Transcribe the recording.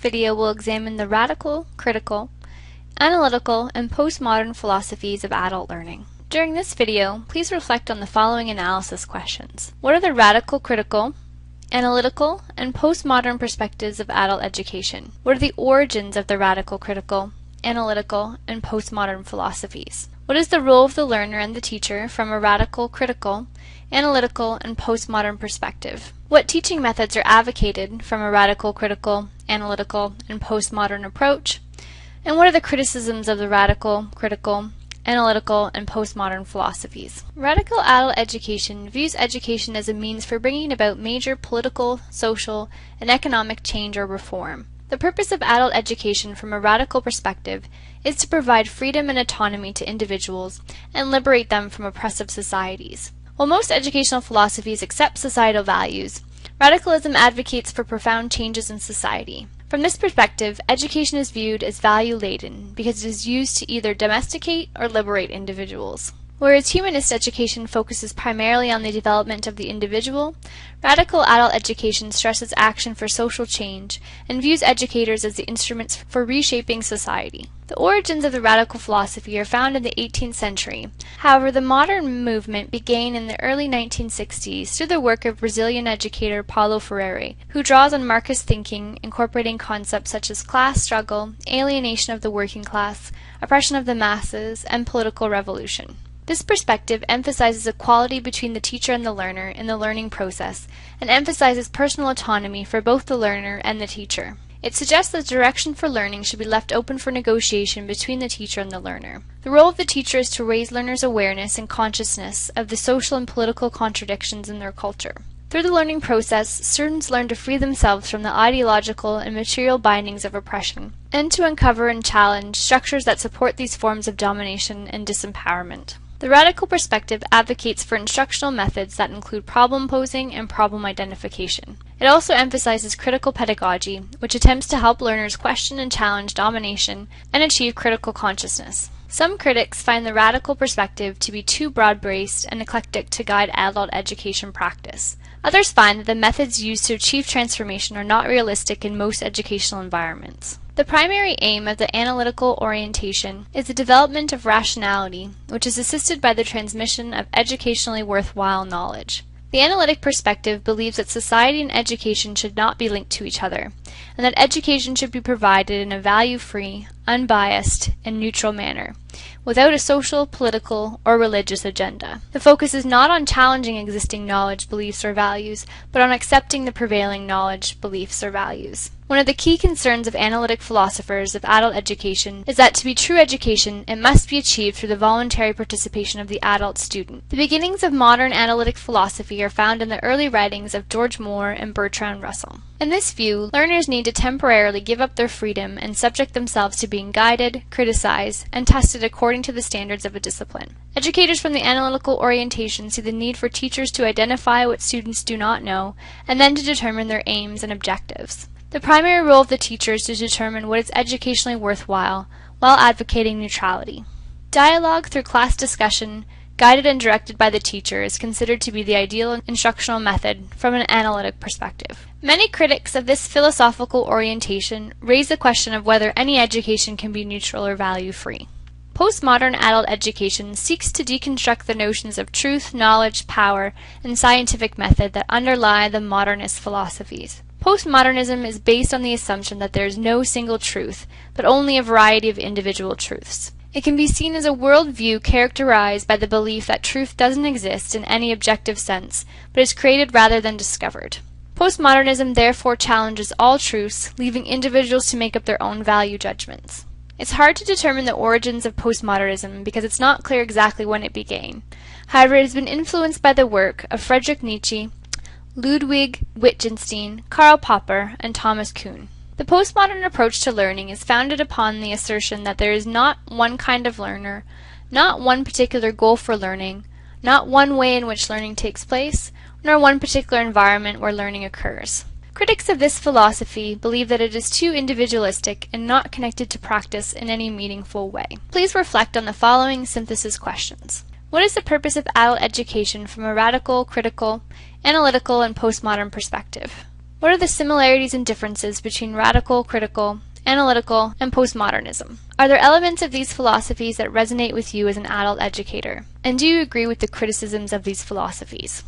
video will examine the radical, critical, analytical, and postmodern philosophies of adult learning. During this video, please reflect on the following analysis questions. What are the radical, critical, analytical, and postmodern perspectives of adult education? What are the origins of the radical, critical, analytical, and postmodern philosophies? What is the role of the learner and the teacher from a radical, critical, analytical, and postmodern perspective? What teaching methods are advocated from a radical, critical, analytical, and postmodern approach? And what are the criticisms of the radical, critical, analytical, and postmodern philosophies? Radical adult education views education as a means for bringing about major political, social, and economic change or reform. The purpose of adult education from a radical perspective is to provide freedom and autonomy to individuals and liberate them from oppressive societies. While most educational philosophies accept societal values, radicalism advocates for profound changes in society. From this perspective, education is viewed as value-laden because it is used to either domesticate or liberate individuals. Whereas humanist education focuses primarily on the development of the individual, radical adult education stresses action for social change and views educators as the instruments for reshaping society. The origins of the radical philosophy are found in the 18th century. However, the modern movement began in the early 1960s through the work of Brazilian educator Paulo Freire, who draws on Marxist thinking, incorporating concepts such as class struggle, alienation of the working class, oppression of the masses, and political revolution. This perspective emphasizes equality between the teacher and the learner in the learning process, and emphasizes personal autonomy for both the learner and the teacher. It suggests that direction for learning should be left open for negotiation between the teacher and the learner. The role of the teacher is to raise learners' awareness and consciousness of the social and political contradictions in their culture. Through the learning process, students learn to free themselves from the ideological and material bindings of oppression, and to uncover and challenge structures that support these forms of domination and disempowerment. The radical perspective advocates for instructional methods that include problem posing and problem identification. It also emphasizes critical pedagogy, which attempts to help learners question and challenge domination and achieve critical consciousness. Some critics find the radical perspective to be too broad-based and eclectic to guide adult education practice. Others find that the methods used to achieve transformation are not realistic in most educational environments. The primary aim of the analytical orientation is the development of rationality, which is assisted by the transmission of educationally worthwhile knowledge. The analytic perspective believes that society and education should not be linked to each other, and that education should be provided in a value-free, unbiased, and neutral manner, without a social, political, or religious agenda. The focus is not on challenging existing knowledge, beliefs, or values, but on accepting the prevailing knowledge, beliefs, or values. One of the key concerns of analytic philosophers of adult education is that to be true education, it must be achieved through the voluntary participation of the adult student. The beginnings of modern analytic philosophy are found in the early writings of George Moore and Bertrand Russell. In this view, learners need to temporarily give up their freedom and subject themselves to being guided, criticized, and tested according to the standards of a discipline. Educators from the analytical orientation see the need for teachers to identify what students do not know, and then to determine their aims and objectives. The primary role of the teacher is to determine what is educationally worthwhile, while advocating neutrality. Dialogue through class discussion, guided and directed by the teacher, is considered to be the ideal instructional method from an analytic perspective. Many critics of this philosophical orientation raise the question of whether any education can be neutral or value-free. Postmodern adult education seeks to deconstruct the notions of truth, knowledge, power, and scientific method that underlie the modernist philosophies. Postmodernism is based on the assumption that there is no single truth, but only a variety of individual truths. It can be seen as a worldview characterized by the belief that truth doesn't exist in any objective sense, but is created rather than discovered. Postmodernism therefore challenges all truths, leaving individuals to make up their own value judgments. It's hard to determine the origins of postmodernism because it's not clear exactly when it began. However, it has been influenced by the work of Friedrich Nietzsche, Ludwig Wittgenstein, Karl Popper, and Thomas Kuhn. The postmodern approach to learning is founded upon the assertion that there is not one kind of learner, not one particular goal for learning, not one way in which learning takes place, nor one particular environment where learning occurs. Critics of this philosophy believe that it is too individualistic and not connected to practice in any meaningful way. Please reflect on the following synthesis questions. What is the purpose of adult education from a radical, critical, analytical, and postmodern perspective? What are the similarities and differences between radical, critical, analytical, and postmodernism? Are there elements of these philosophies that resonate with you as an adult educator? And do you agree with the criticisms of these philosophies?